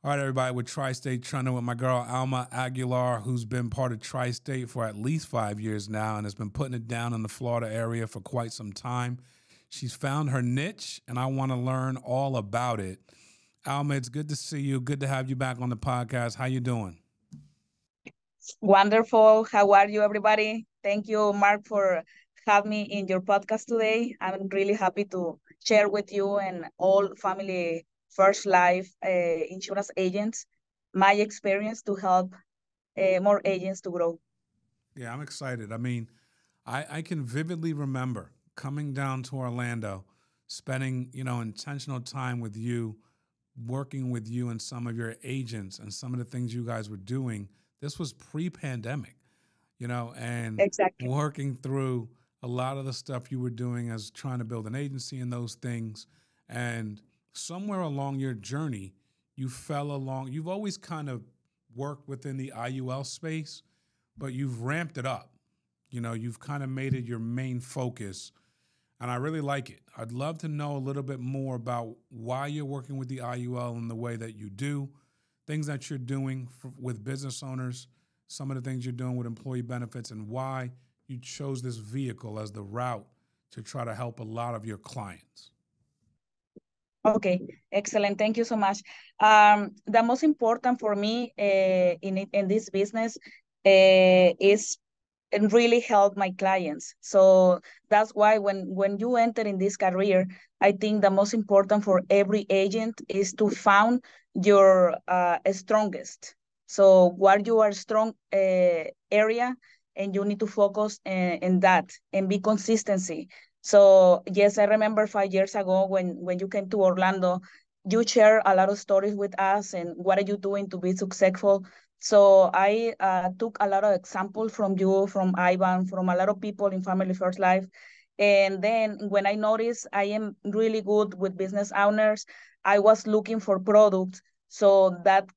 All right, everybody, with Tri-State Trending with my girl Alma Aguilar, who's been part of Tri-State for at least 5 years now and has been putting it down in the Florida area for quite some time. She's found her niche, and I want to learn all about it. Alma, it's good to see you. Good to have you back on the podcast. How you doing? Wonderful. How are you, everybody? Thank you, Mark, for having me in your podcast today. I'm really happy to share with you and all family first life insurance agents my experience to help more agents to grow. Yeah, I'm excited. I mean, I can vividly remember coming down to Orlando, spending, intentional time with you, working with you and some of your agents and some of the things you guys were doing. This was pre-pandemic, and Exactly. working through a lot of the stuff you were doing as trying to build an agency and those things. And somewhere along your journey, you've always kind of worked within the IUL space, but you've ramped it up. You've kind of made it your main focus, and I really like it. I'd love to know a little bit more about why you're working with the IUL in the way that you do, things that you're doing with business owners, some of the things you're doing with employee benefits, and why you chose this vehicle as the route to try to help a lot of your clients. Okay, excellent. Thank you so much. The most important for me in this business is and really help my clients. So that's why when you enter in this career, I think the most important for every agent is to find your strongest. So what you are strong area, and you need to focus in that and be consistency. So yes, I remember 5 years ago when you came to Orlando, you share a lot of stories with us and what are you doing to be successful. So I took a lot of examples from you, from Ivan, from a lot of people in Family First Life. And then when I noticed I am really good with business owners, I was looking for products so that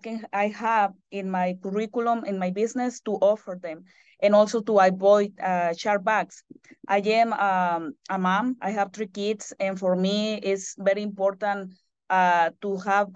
can I have in my curriculum in my business to offer them, and also to avoid chargebacks. I am a mom. I have 3 kids, and for me, it's very important to have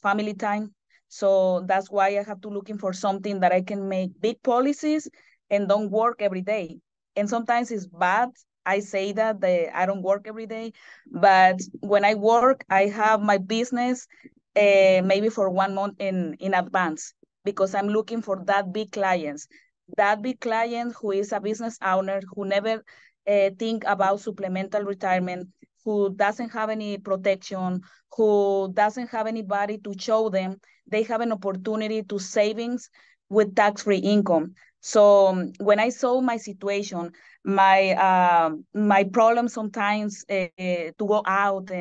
family time. So that's why I have to looking for something that I can make big policies and don't work every day. And sometimes it's bad. I say that I don't work every day, but when I work, I have my business maybe for 1 month in advance, because I'm looking for that big client who is a business owner, who never think about supplemental retirement, who doesn't have any protection, who doesn't have anybody to show them they have an opportunity to savings with tax-free income. So when I saw my situation, my problem sometimes to go out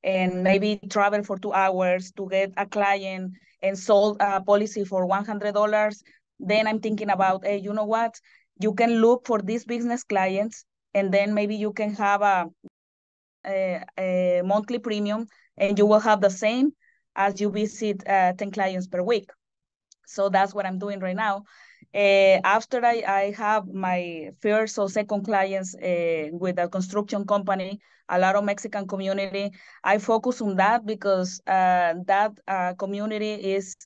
and maybe travel for 2 hours to get a client and sold a policy for $100, then I'm thinking about, hey, you know what? You can look for these business clients, and then maybe you can have a monthly premium, and you will have the same as you visit 10 clients per week. So that's what I'm doing right now. After I have my first or second clients with a construction company, a lot of Mexican community, I focus on that because that community is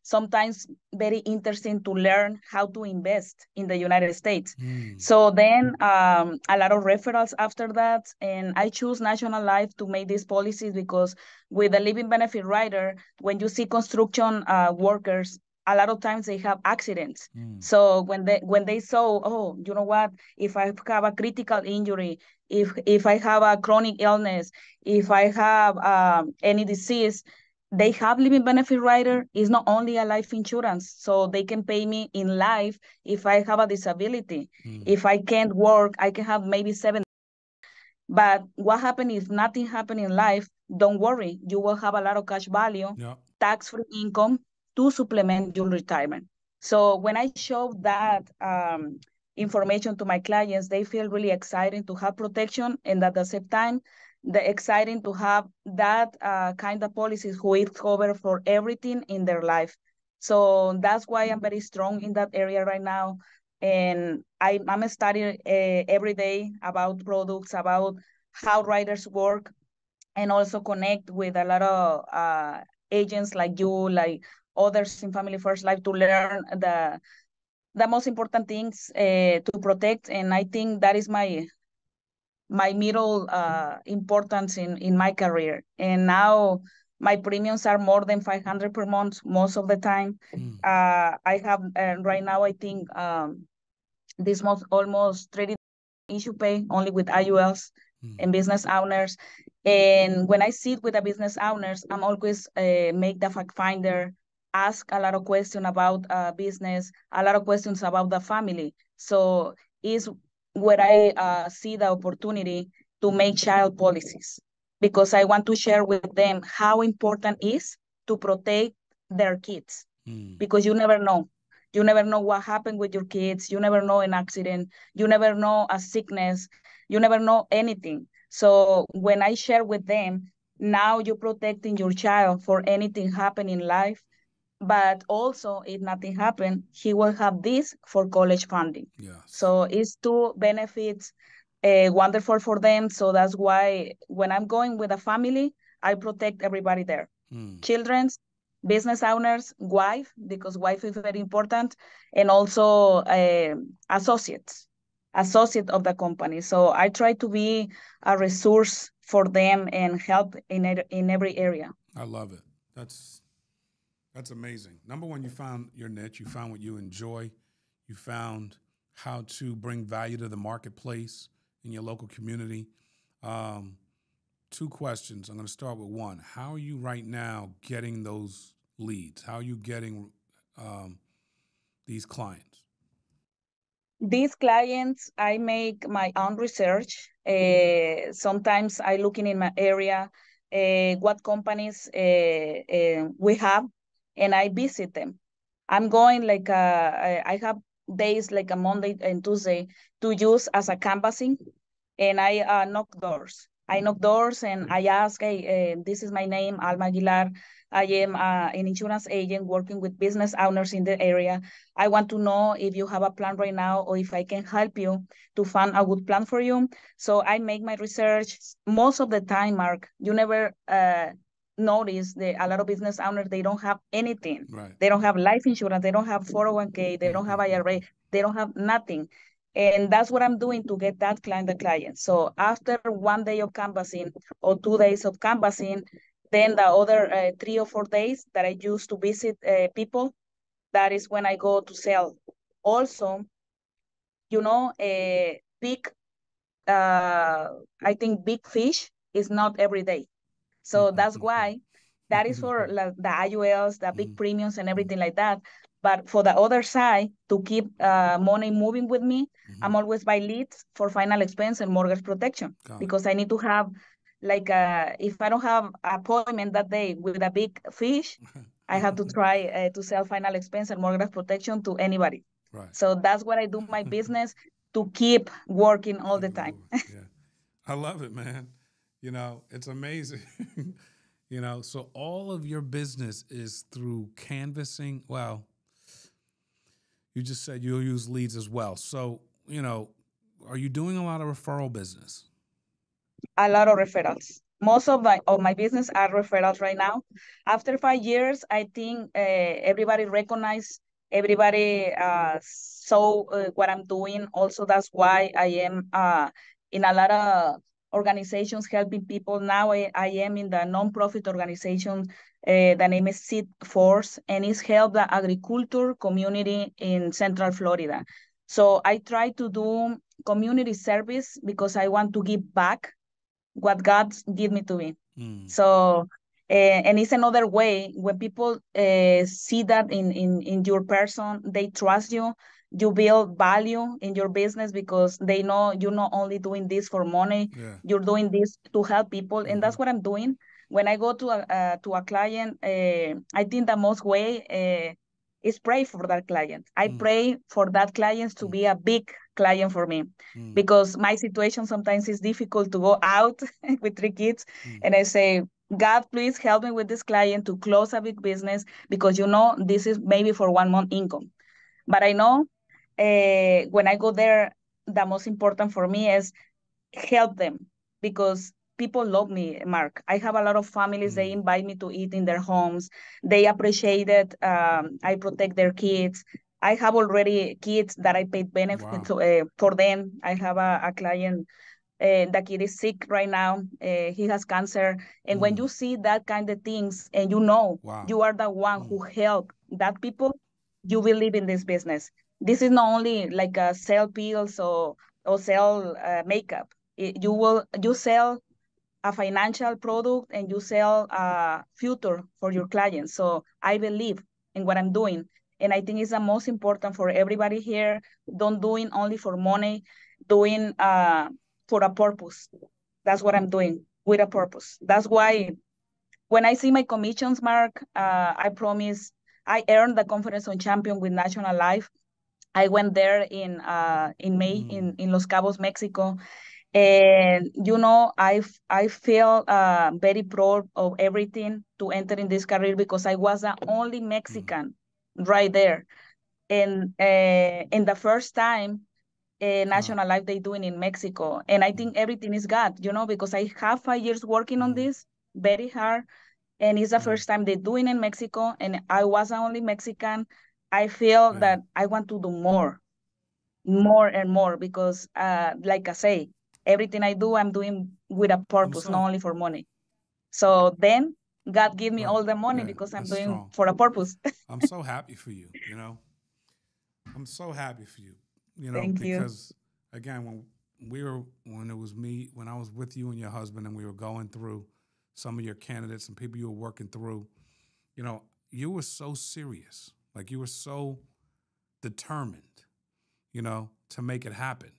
sometimes very interesting to learn how to invest in the United States. So then a lot of referrals after that, and I choose National Life to make these policies because with the living benefit rider, when you see construction workers, a lot of times they have accidents. So when they saw, oh, you know what? If I have a critical injury, if I have a chronic illness, if I have any disease, they have living benefit rider. Is not only a life insurance, so they can pay me in life if I have a disability. If I can't work, I can have maybe seven. But what happens if nothing happens in life? Don't worry, you will have a lot of cash value, Yep. tax-free income to supplement your retirement. So when I show that information to my clients, they feel really excited to have protection, and at the same time, the exciting to have that kind of policies who is covered for everything in their life. So that's why I'm very strong in that area right now. And I'm studying every day about products, about how writers work, and also connect with a lot of agents like you, like others in Family First Life, to learn the most important things to protect. And I think that is my middle importance in my career. And now my premiums are more than 500 per month most of the time. I have right now, I think this month almost 30 issue pay only with IULs and business owners. And when I sit with the business owners, I'm always make the fact finder, ask a lot of questions about business, a lot of questions about the family. So is where I see the opportunity to make child policies, because I want to share with them how important is to protect their kids, because you never know. You never know what happened with your kids. You never know an accident. You never know a sickness. You never know anything. So when I share with them, now you're protecting your child for anything happen in life, but also if nothing happen, he will have this for college funding. Yes. So it's two benefits, wonderful for them. So that's why when I'm going with a family, I protect everybody there. Children's, business owners, wife, because wife is very important, and also associate of the company. So I try to be a resource for them and help in every area. I love it. That's amazing. Number one, you found your niche. You found what you enjoy. You found how to bring value to the marketplace in your local community. Two questions. I'm going to start with one. How are you right now getting those leads? How are you getting these clients? These clients, I make my own research. Sometimes I looking in my area, what companies we have, and I visit them. I'm going like I have days like a Monday and Tuesday to use as a canvassing, and I knock doors. I knock doors and I ask, hey, this is my name, Alma Aguilar. I am an insurance agent working with business owners in the area. I want to know if you have a plan right now or if I can help you to find a good plan for you. So I make my research. Most of the time, Mark, you never notice that a lot of business owners, they don't have anything. Right. They don't have life insurance. They don't have 401k. They don't have IRA. They don't have nothing. And that's what I'm doing to get that client, the client. So after one day of canvassing or 2 days of canvassing, then the other 3 or 4 days that I use to visit people, that is when I go to sell. Also, big, I think big fish is not every day. So that's why that is for the IULs, the big premiums and everything like that. But for the other side, to keep money moving with me, I'm always buy leads for final expense and mortgage protection, because I need to have like if I don't have appointment that day with a big fish, I have to try to sell final expense and mortgage protection to anybody. Right. So that's what I do my business to keep working all the time. Yeah. I love it, man. It's amazing. So all of your business is through canvassing. Well, you just said you'll use leads as well. So, are you doing a lot of referral business? A lot of referrals. Most of my business are referrals right now. After 5 years, I think everybody recognize, everybody saw what I'm doing. Also, that's why I am in a lot of organizations helping people. Now I am in the nonprofit organization. The name is Seed Force, and it's help the agriculture community in Central Florida. So I try to do community service because I want to give back what God give me to be. So, and it's another way when people see that in your person, they trust you. You build value in your business because they know you're not only doing this for money. Yeah. You're doing this to help people, and that's what I'm doing. When I go to a client, I think the most way is pray for that client. I pray for that client to be a big client for me, because my situation sometimes is difficult to go out with 3 kids, and I say, God, please help me with this client to close a big business, because this is maybe for 1 month income. But I know when I go there, the most important for me is help them, because people love me, Mark. I have a lot of families, they invite me to eat in their homes. They appreciate it. I protect their kids. I have already kids that I paid benefits for them. I have a client, the kid is sick right now. He has cancer. And when you see that kind of things and you know you are the one who helped that people, you will live in this business. This is not only like sell pills or sell makeup. You sell a financial product and you sell a future for your clients. So I believe in what I'm doing. And I think it's the most important for everybody here. Don't do it only for money, doing for a purpose. That's what I'm doing with a purpose. That's why when I see my commissions, Mark, I promise I earned the Conference on Champion with National Life. I went there in May in Los Cabos, Mexico. And I feel very proud of everything to enter in this career because I was the only Mexican right there. And in the first time National Life they doing in Mexico. And I think everything is God, because I have 5 years working on this very hard. And it's the first time they doing in Mexico. And I was the only Mexican. I feel that I want to do more and more because like I say, everything I do, I'm doing with a purpose, not only for money. So then God give me all the money because I'm doing for a purpose. I'm so happy for you, I'm so happy for you, Thank because again, when it was me, when I was with you and your husband and we were going through some of your candidates and people you were working through, you were so serious. Like you were so determined, to make it happen.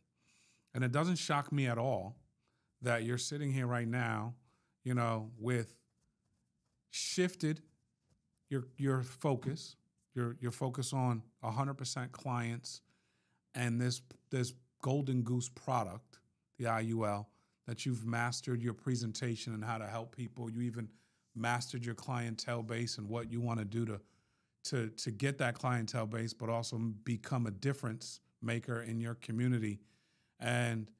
And it doesn't shock me at all that you're sitting here right now, with shifted your focus, your focus on 100% clients and this golden goose product, the IUL, that you've mastered your presentation and how to help people. You even mastered your clientele base and what you want to do to get that clientele base, but also become a difference maker in your community. And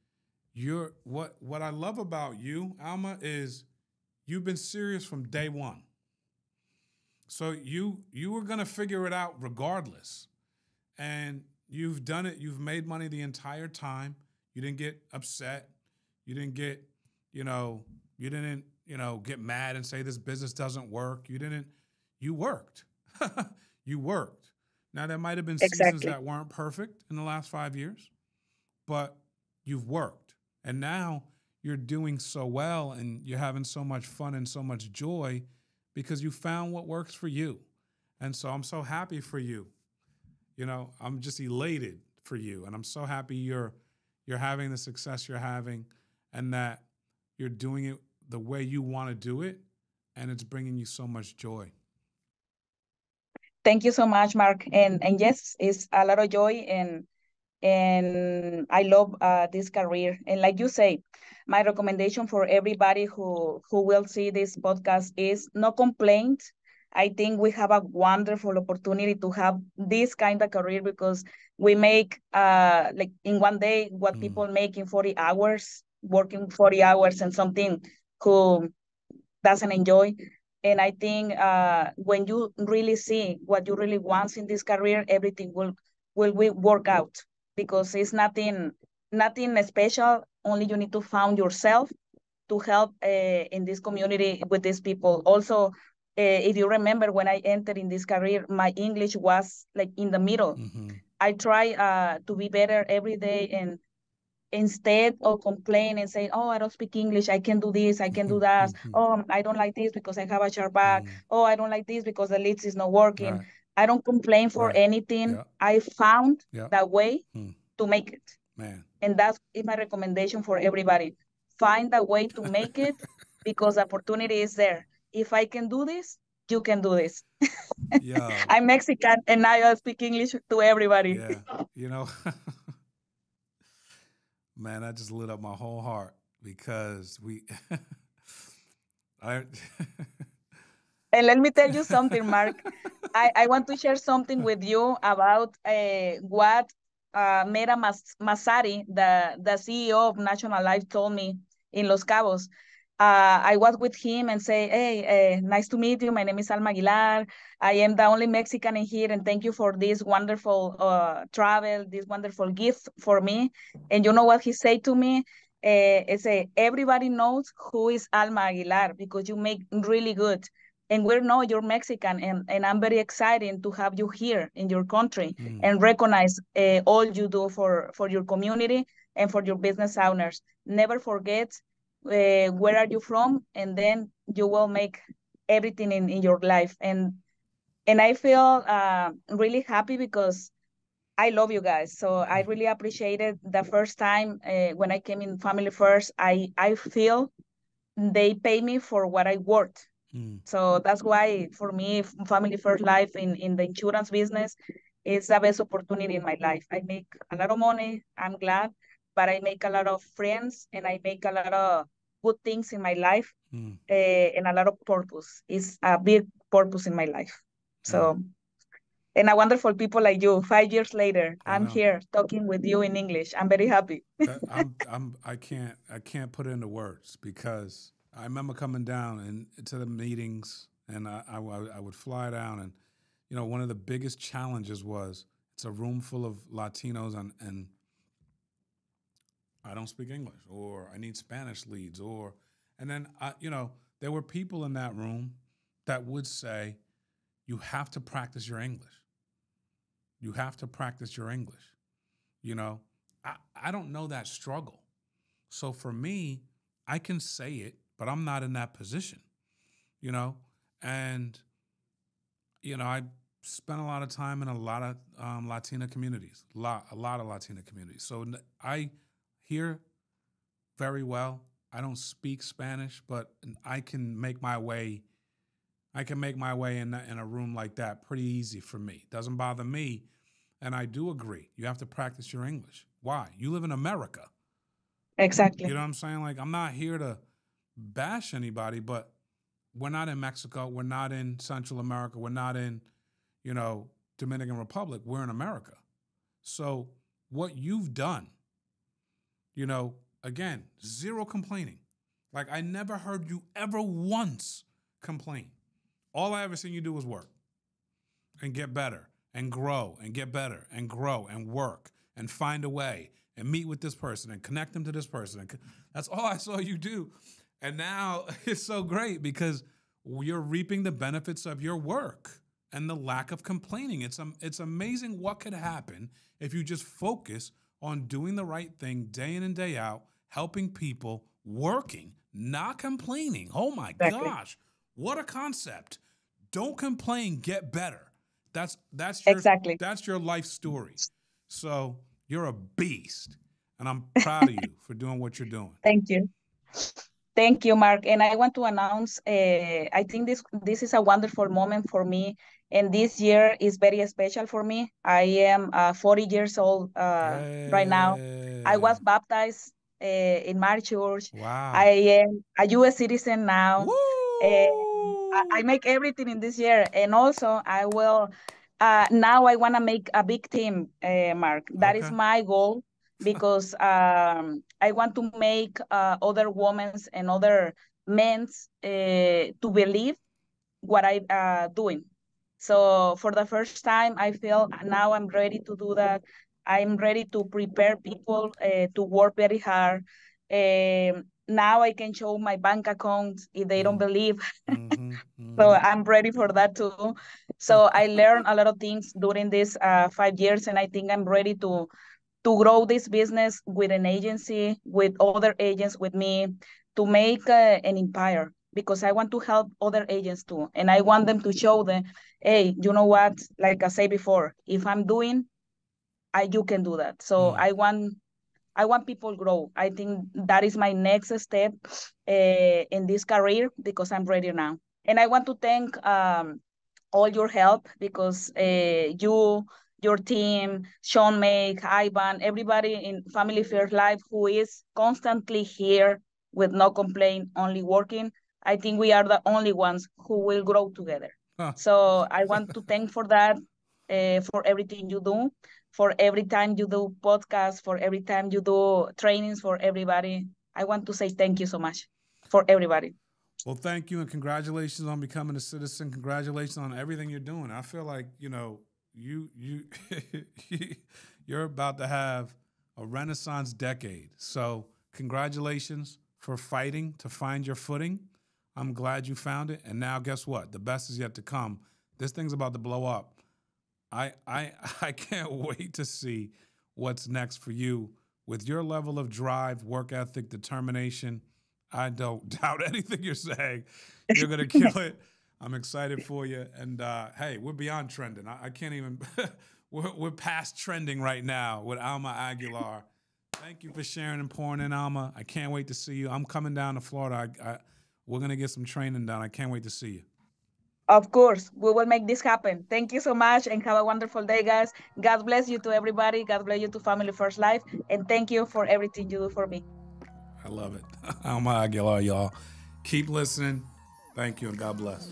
what I love about you, Alma, is you've been serious from day one. So you were gonna figure it out regardless. And you've done it, you've made money the entire time. You didn't get upset. You didn't get, get mad and say this business doesn't work. You worked. You worked. Now, there might have been seasons that weren't perfect in the last 5 years, but you've worked. And now you're doing so well and you're having so much fun and so much joy because you found what works for you. And so I'm so happy for you. I'm just elated for you. And I'm so happy you're having the success you're having and that you're doing it the way you want to do it. And it's bringing you so much joy. Thank you so much, Mark. And yes, it's a lot of joy and I love this career. And like you say, my recommendation for everybody who will see this podcast is no complaint. I think we have a wonderful opportunity to have this kind of career because we make like in one day what people make in 40 hours, working 40 hours and something who doesn't enjoy. And I think when you really see what you really want in this career, everything will work out because it's nothing special. Only you need to find yourself to help in this community with these people. Also, if you remember when I entered in this career, my English was like in the middle. I try to be better every day and instead of complain and say, oh, I don't speak English, I can do this, I can do that. Oh, I don't like this because I have a sharp back. Oh, I don't like this because the leads is not working. Right. I don't complain for anything. Yeah. I found that way to make it. Man. And that's my recommendation for everybody. Find a way to make it because the opportunity is there. If I can do this, you can do this. Yeah. I'm Mexican and I speak English to everybody. Yeah. Man, that just lit up my whole heart because and let me tell you something, Mark. I want to share something with you about what Mera Masari, the CEO of National Life, told me in Los Cabos. I was with him and say, hey, nice to meet you. My name is Alma Aguilar. I am the only Mexican in here, and thank you for this wonderful travel, this wonderful gift for me. And you know what he said to me? He said, everybody knows who is Alma Aguilar because you make really good. And we know you're Mexican, and I'm very excited to have you here in your country and recognize all you do for your community and for your business owners. Never forget where are you from, and then you will make everything in your life. And I feel really happy because I love you guys. So I really appreciated the first time when I came in Family First. I feel they pay me for what I worked. So that's why for me, Family First Life in the insurance business is the best opportunity in my life. I make a lot of money. I'm glad, but I make a lot of friends and I make a lot of good things in my life and a lot of purpose. It's a big purpose in my life. So, and a wonderful people like you. 5 years later, I'm here talking with you in English. I'm very happy. I can't put it into words because I remember coming down and to the meetings, and I would fly down, and one of the biggest challenges was it's a room full of Latinos, and I don't speak English, or I need Spanish leads, and then there were people in that room that would say, you have to practice your English. You have to practice your English. I don't know that struggle. So for me, I can say it, but I'm not in that position, and, I spent a lot of time in a lot of Latina communities, a lot of Latina communities. So I hear very well. I don't speak Spanish, but I can make my way. I can make my way in a room like that pretty easy for me. It doesn't bother me. And I do agree. You have to practice your English. Why? You live in America. Exactly. You know what I'm saying? Like, I'm not here to bash anybody, but we're not in Mexico. We're not in Central America. We're not in, Dominican Republic. We're in America. So what you've done, again, zero complaining. Like, I never heard you ever once complain. All I ever seen you do was work and get better and grow and get better and grow and work and find a way and meet with this person and connect them to this person. That's all I saw you do. And now it's so great because you're reaping the benefits of your work and the lack of complaining. It's amazing what could happen if you just focus on doing the right thing day in and day out, helping people, working, not complaining. Oh my gosh, what a concept. Don't complain, get better. That's your life story. So you're a beast, and I'm proud of you for doing what you're doing. Thank you. Thank you, Mark. And I want to announce, I think this is a wonderful moment for me. And this year is very special for me. I am 40 years old right now. I was baptized in my church. Wow. I am a U.S. citizen now. I make everything in this year. And also I will, now I want to make a big team, Mark. That is my goal because I want to make other women and other men to believe what I'm doing. So for the first time, I feel now I'm ready to do that. I'm ready to prepare people to work very hard. Now I can show my bank account if they don't believe. So I'm ready for that too. So I learned a lot of things during these 5 years, and I think I'm ready to grow this business with an agency, with other agents with me, to make an empire because I want to help other agents too. And I want them to show them, hey, you know what? Like I said before, if I'm doing, you can do that. So I want people grow. I think that is my next step in this career because I'm ready now. And I want to thank all your help because your team, Sean Make, Ivan, everybody in Family Fair Life who is constantly here with no complaint, only working. I think we are the only ones who will grow together. So I want to thank for that, for everything you do, for every time you do podcasts, for every time you do trainings for everybody. I want to say thank you so much. for everybody. Well, thank you and congratulations on becoming a citizen. Congratulations on everything you're doing. I feel like, you you're about to have a renaissance decade. So, congratulations for fighting to find your footing. I'm glad you found it. And now guess what? The best is yet to come. This thing's about to blow up. I I can't wait to see what's next for you with your level of drive, work ethic, determination. I don't doubt anything you're saying. You're gonna kill it. I'm excited for you. And hey, we're beyond trending. I can't even. we're past trending right now with Alma Aguilar. Thank you for sharing and pouring in, Alma. I can't wait to see you. I'm coming down to Florida. We're gonna get some training done. I can't wait to see you. Of course, we will make this happen. Thank you so much and have a wonderful day, guys. God bless you to everybody. God bless you to Family First Life. And thank you for everything you do for me. I love it. Alma Aguilar, y'all. Keep listening. Thank you and God bless.